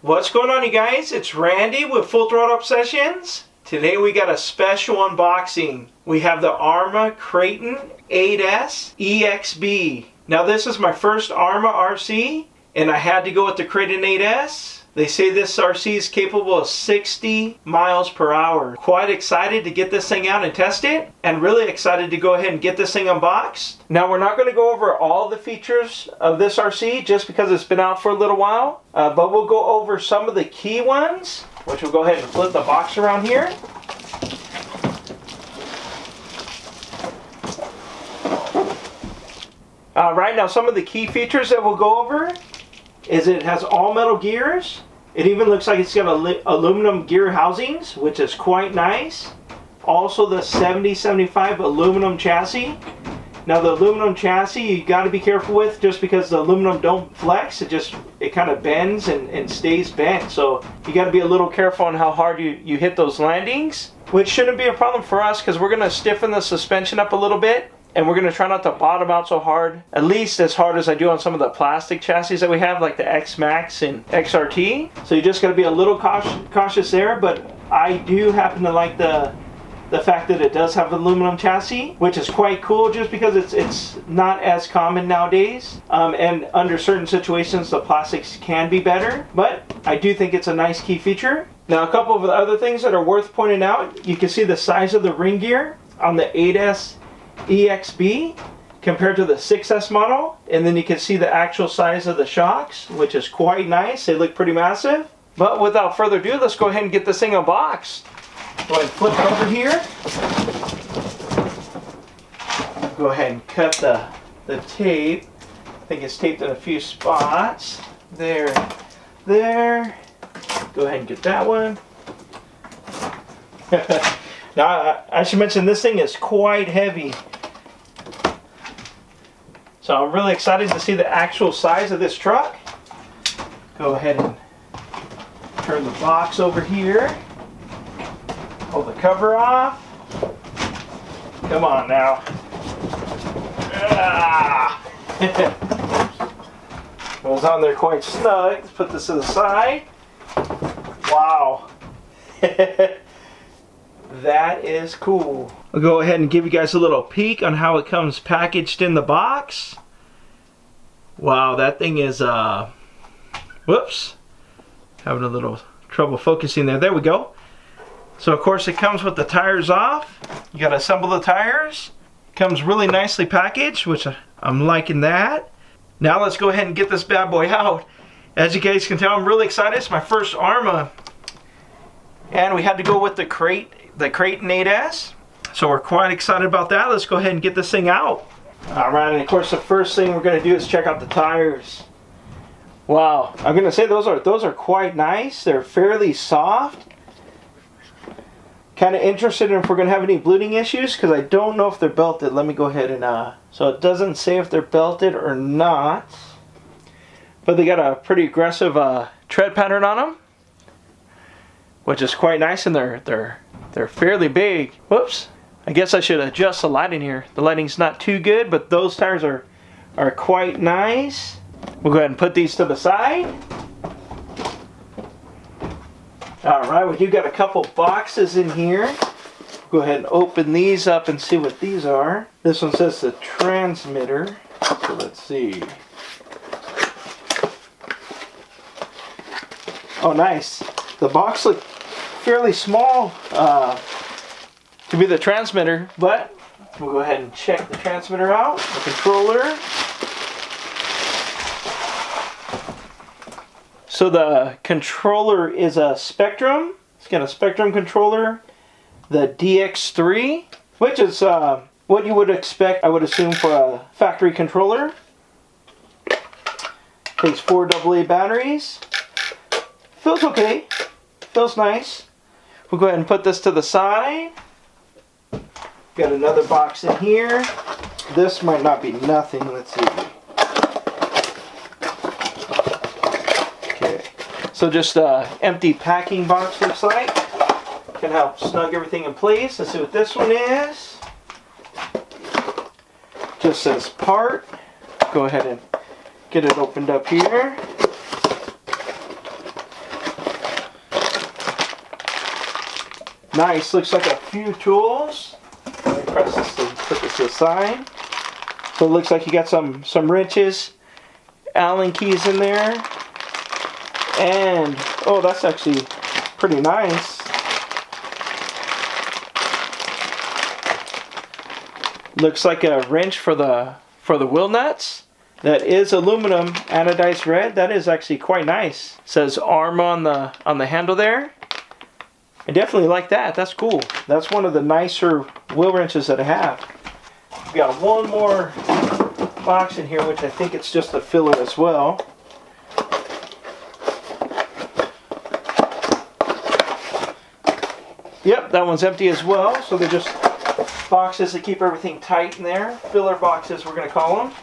What's going on, you guys? It's Randy with Full Throttle Obsessions. Today we got a special unboxing. We have the Arrma Kraton Exb. Now this is my first Arrma RC, and I had to go with the Kraton 8S. They say this RC is capable of 60 miles per hour. Quite excited to get this thing out and test it, and really excited to go ahead and get this thing unboxed. Now we're not going to go over all the features of this RC just because it's been out for a little while, but we'll go over some of the key ones, which we'll go ahead and flip the box around here. Alright, now some of the key features that we'll go over is it has all metal gears. It even looks like it's got aluminum gear housings, which is quite nice. Also the 7075 aluminum chassis. Now the aluminum chassis you got to be careful with, just because the aluminum don't flex. It kind of bends and stays bent. So you got to be a little careful on how hard you hit those landings, which shouldn't be a problem for us because we're going to stiffen the suspension up a little bit. And we're going to try not to bottom out so hard, at least as hard as I do on some of the plastic chassis that we have, like the X Max and XRT. So you just got to be a little cautious there, but I do happen to like the fact that it does have aluminum chassis, which is quite cool just because it's not as common nowadays. And under certain situations, the plastics can be better, but I do think it's a nice key feature. Now, a couple of the other things that are worth pointing out, you can see the size of the ring gear on the 8S EXB compared to the 6S model, and then you can see the actual size of the shocks, which is quite nice. They look pretty massive. But without further ado, let's go ahead and get this thing unboxed. Go ahead and flip it over here. Go ahead and cut the tape. I think it's taped in a few spots. There. Go ahead and get that one. Now, I should mention this thing is quite heavy. So I'm really excited to see the actual size of this truck. Go ahead and turn the box over here. Pull the cover off. Come on now. It was on there quite snug. Let's put this to the side. Wow. That is cool. I'll go ahead and give you guys a little peek on how it comes packaged in the box. Wow, that thing is, whoops. Having a little trouble focusing there. There we go. So of course it comes with the tires off. You gotta assemble the tires. Comes really nicely packaged, which I'm liking that. Now let's go ahead and get this bad boy out. As you guys can tell, I'm really excited. It's my first Arrma. And we had to go with the Kraton 8S. So we're quite excited about that. Let's go ahead and get this thing out. Alright, and of course the first thing we're going to do is check out the tires. Wow, I'm going to say those are quite nice. They're fairly soft. Kind of interested in if we're going to have any bleeding issues, because I don't know if they're belted. Let me go ahead and, so it doesn't say if they're belted or not. But they got a pretty aggressive tread pattern on them, which is quite nice, and they're fairly big. Whoops. I guess I should adjust the lighting here. The lighting's not too good, but those tires are quite nice. We'll go ahead and put these to the side. Alright, we do got a couple boxes in here. Go ahead and open these up and see what these are. This one says the transmitter. So let's see. Oh, nice. The box looks fairly small to be the transmitter, but we'll go ahead and check the transmitter out, the controller. So the controller is a Spectrum. It's got a Spectrum controller, the DX3, which is what you would expect, I would assume, for a factory controller. Takes 4 AA batteries. Feels okay. Feels nice. We'll go ahead and put this to the side. Got another box in here. This might not be nothing. Let's see. Okay. So just an empty packing box looks like. Can help snug everything in place. Let's see what this one is. Just says part. Go ahead and get it opened up here. Nice, looks like a few tools. Let me press this to put this to the side. So it looks like you got some wrenches, Allen keys in there. And, oh, that's actually pretty nice. Looks like a wrench for the wheel nuts. That is aluminum anodized red. That is actually quite nice. It says Arrma on the handle there. I definitely like that. That's cool. That's one of the nicer wheel wrenches that I have. We've got one more box in here, which I think it's just a filler as well. Yep, that one's empty as well. So they're just boxes that keep everything tight in there. Filler boxes, we're going to call them.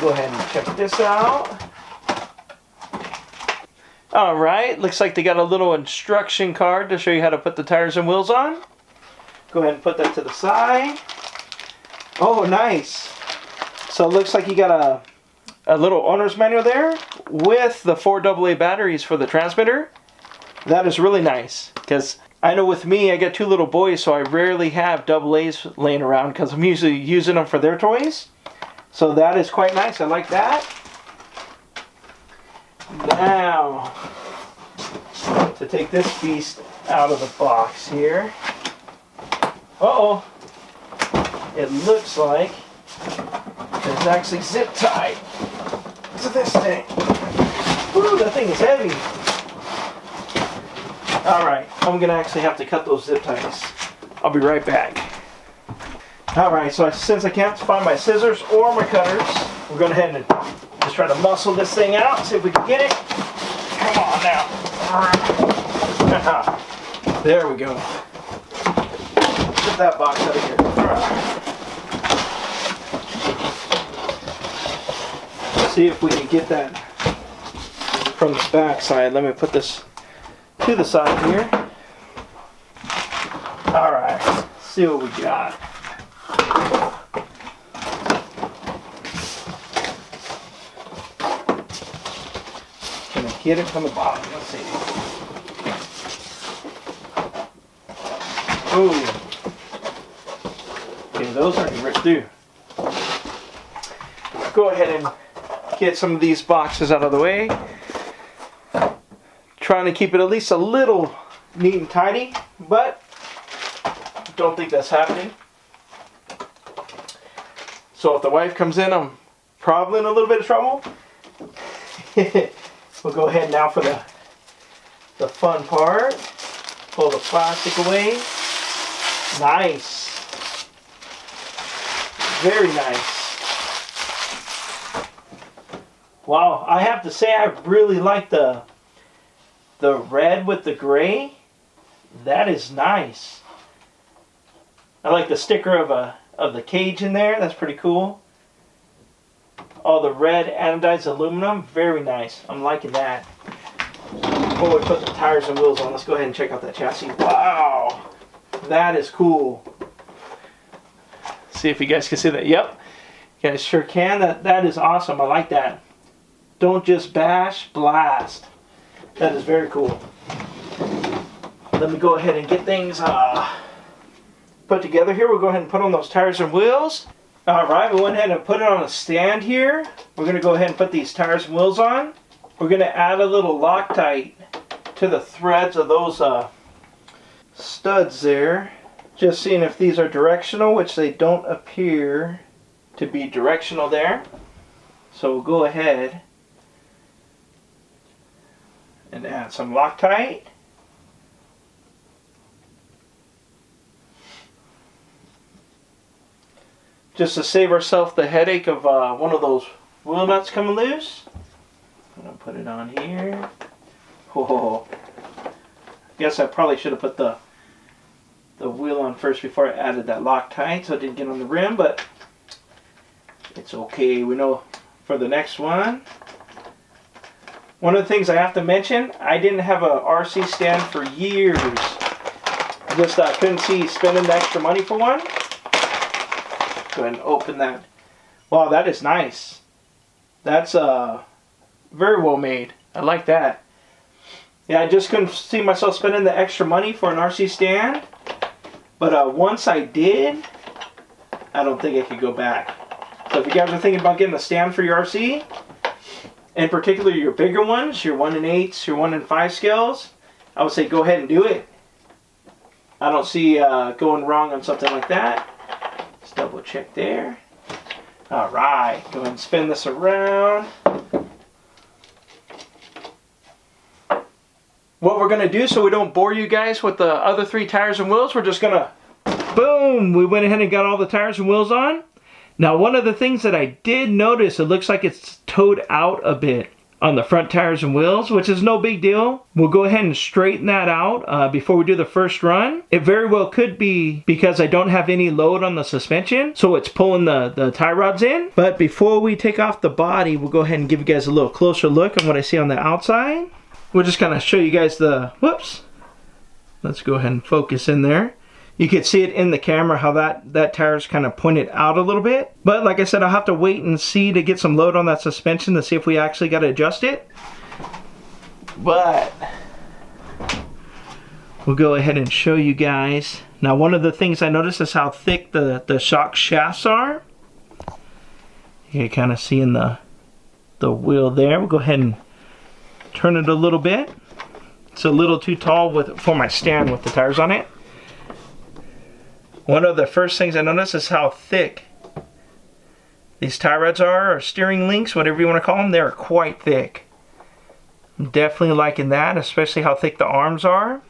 Go ahead and check this out. Alright, looks like they got a little instruction card to show you how to put the tires and wheels on. Go ahead and put that to the side. Oh, nice. So it looks like you got a little owner's manual there with the 4 AA batteries for the transmitter. That is really nice, because I know with me, I got 2 little boys, so I rarely have AA's laying around because I'm usually using them for their toys. So that is quite nice. I like that. Now, to take this beast out of the box here. Uh-oh. It looks like there's actually zip tied to this thing. Woo, that thing is heavy. Alright, I'm going to actually have to cut those zip ties. I'll be right back. Alright, so since I can't find my scissors or my cutters, we're going to head and just try to muscle this thing out, see if we can get it. Come on now. There we go. Get that box out of here. Let's see if we can get that from the back side. Let me put this to the side here. Alright, let's see what we got. Get it from the bottom. Let's see. Ooh. Okay, those aren't ripped through. Go ahead and get some of these boxes out of the way. Trying to keep it at least a little neat and tidy, but don't think that's happening. So if the wife comes in, I'm probably in a little bit of trouble. We'll go ahead now for the fun part. Pull the plastic away. Nice. Very nice. Wow, I have to say I really like the red with the gray. That is nice. I like the sticker of the cage in there. That's pretty cool. All the red anodized aluminum, very nice. I'm liking that. Before we put the tires and wheels on, let's go ahead and check out that chassis. Wow, that is cool. See if you guys can see that. Yep, you guys sure can. That is awesome. I like that. Don't just bash, blast. That is very cool. Let me go ahead and get things put together here. We'll go ahead and put on those tires and wheels. Alright, we went ahead and put it on a stand here. We're going to go ahead and put these tires and wheels on. We're going to add a little Loctite to the threads of those studs there. Just seeing if these are directional, which they don't appear to be directional there. So we'll go ahead and add some Loctite. Just to save ourselves the headache of one of those wheel nuts coming loose. I'm going to put it on here. Oh, guess I probably should have put the wheel on first before I added that Loctite so it didn't get on the rim, but it's okay. We know for the next one. One of the things I have to mention, I didn't have a RC stand for years. I just couldn't see spending the extra money for one. Go ahead and open that. Wow, that is nice. That's very well made. I like that. Yeah, I just couldn't see myself spending the extra money for an RC stand. But once I did, I don't think I could go back. So if you guys are thinking about getting a stand for your RC, in particular your bigger ones, your 1 in 8s, your 1 in 5 scales, I would say go ahead and do it. I don't see going wrong on something like that. Let's double check there. Alright, go ahead and spin this around. What we're going to do, so we don't bore you guys with the other 3 tires and wheels, we're just going to, boom, we went ahead and got all the tires and wheels on. Now one of the things that I did notice, it looks like it's towed out a bit on the front tires and wheels, which is no big deal. We'll go ahead and straighten that out before we do the first run. It very well could be because I don't have any load on the suspension, so it's pulling the tie rods in. But before we take off the body, we'll go ahead and give you guys a little closer look on what I see on the outside. We'll just kind of show you guys the, whoops. Let's go ahead and focus in there. You can see it in the camera how that tire's kind of pointed out a little bit. But like I said, I'll have to wait and see to get some load on that suspension to see if we actually got to adjust it. But we'll go ahead and show you guys. Now one of the things I noticed is how thick the shock shafts are. You can kind of see in the wheel there. We'll go ahead and turn it a little bit. It's a little too tall for my stand with the tires on it. One of the first things I noticed is how thick these tie rods are, or steering links, whatever you want to call them. They're quite thick. I'm definitely liking that, especially how thick the arms are.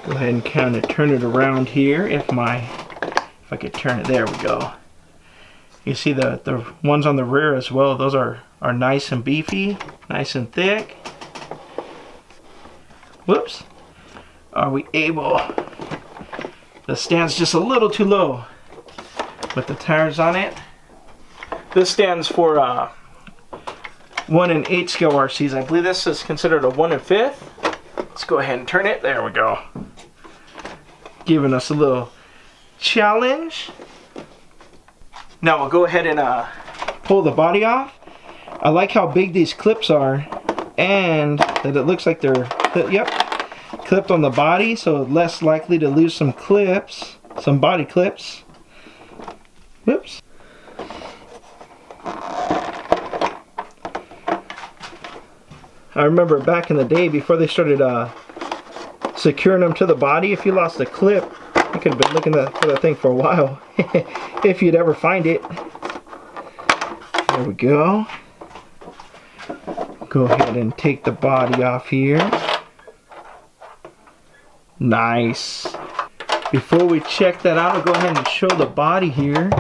Go ahead and kind of turn it around here. If I could turn it, there we go. You see the ones on the rear as well. Those are nice and beefy, nice and thick. Whoops. Are we able? The stand's just a little too low with the tires on it. This stands for 1 in 8 scale RCs. I believe this is considered a 1 in 5th. Let's go ahead and turn it. There we go. Giving us a little challenge. Now we'll go ahead and pull the body off. I like how big these clips are, and that it looks like they're, yep, clipped on the body, so less likely to lose some clips, some body clips. Whoops. I remember back in the day before they started securing them to the body, if you lost a clip, you could have been looking for that thing for a while if you'd ever find it. There we go. Go ahead and take the body off here. Nice. Before we check that out, I'll go ahead and show the body here.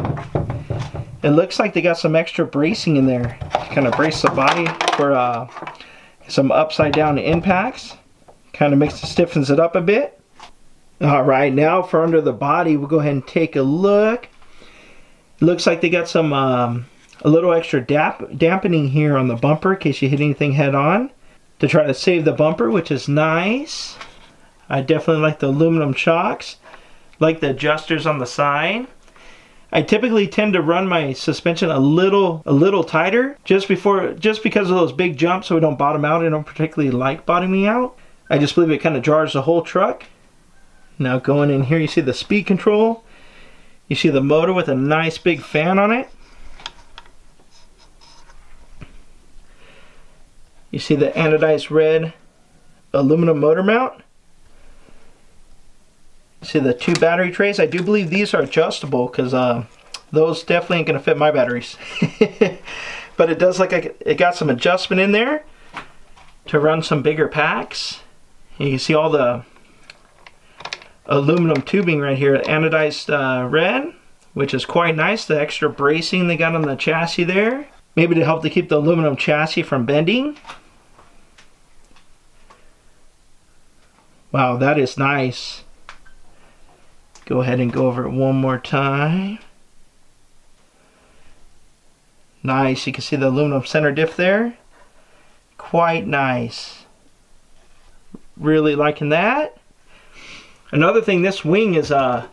It looks like they got some extra bracing in there to kind of brace the body for some upside down impacts. Kind of stiffens it up a bit. Alright, now for under the body, we'll go ahead and take a look. It looks like they got some a little extra dampening here on the bumper in case you hit anything head on, to try to save the bumper, which is nice. I definitely like the aluminum shocks, like the adjusters on the side. I typically tend to run my suspension a little tighter just because of those big jumps, so we don't bottom out. I don't particularly like bottoming out. I just believe it kind of jars the whole truck. Now going in here, you see the speed control. You see the motor with a nice big fan on it. You see the anodized red aluminum motor mount. You see the 2 battery trays. I do believe these are adjustable because those definitely ain't going to fit my batteries. But it does look like it got some adjustment in there to run some bigger packs. You can see all the aluminum tubing right here, anodized red, which is quite nice. The extra bracing they got on the chassis there, maybe to help to keep the aluminum chassis from bending. Wow, that is nice. Go ahead and go over it one more time. Nice, you can see the aluminum center diff there. Quite nice. Really liking that. Another thing, this wing is, I'm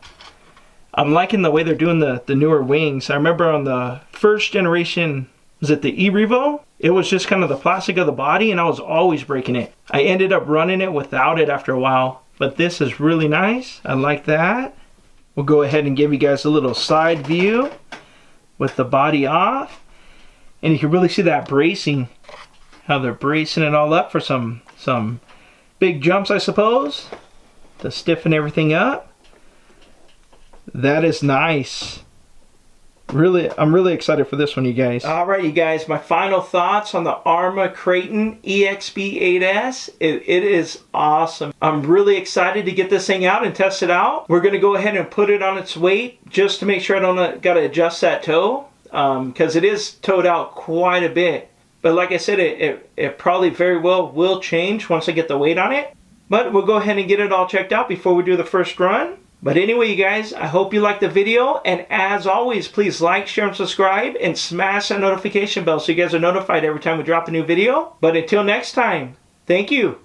liking the way they're doing the newer wings. I remember on the first generation, was it the E-Revo? It was just kind of the plastic of the body, and I was always breaking it. I ended up running it without it after a while, but this is really nice. I like that. We'll go ahead and give you guys a little side view with the body off. And you can really see that bracing, how they're bracing it all up for some big jumps, I suppose, to stiffen everything up. That is nice. Really, I'm really excited for this one, you guys. All right, you guys, my final thoughts on the Arrma Kraton Exb 8S. It is awesome. I'm really excited to get this thing out and test it out. We're gonna go ahead and put it on its weight just to make sure I don't gotta adjust that toe, because it is towed out quite a bit. But like I said, it probably very well will change once I get the weight on it. But we'll go ahead and get it all checked out before we do the first run. But anyway, you guys, I hope you liked the video. And as always, please like, share, and subscribe. And smash that notification bell so you guys are notified every time we drop a new video. But until next time, thank you.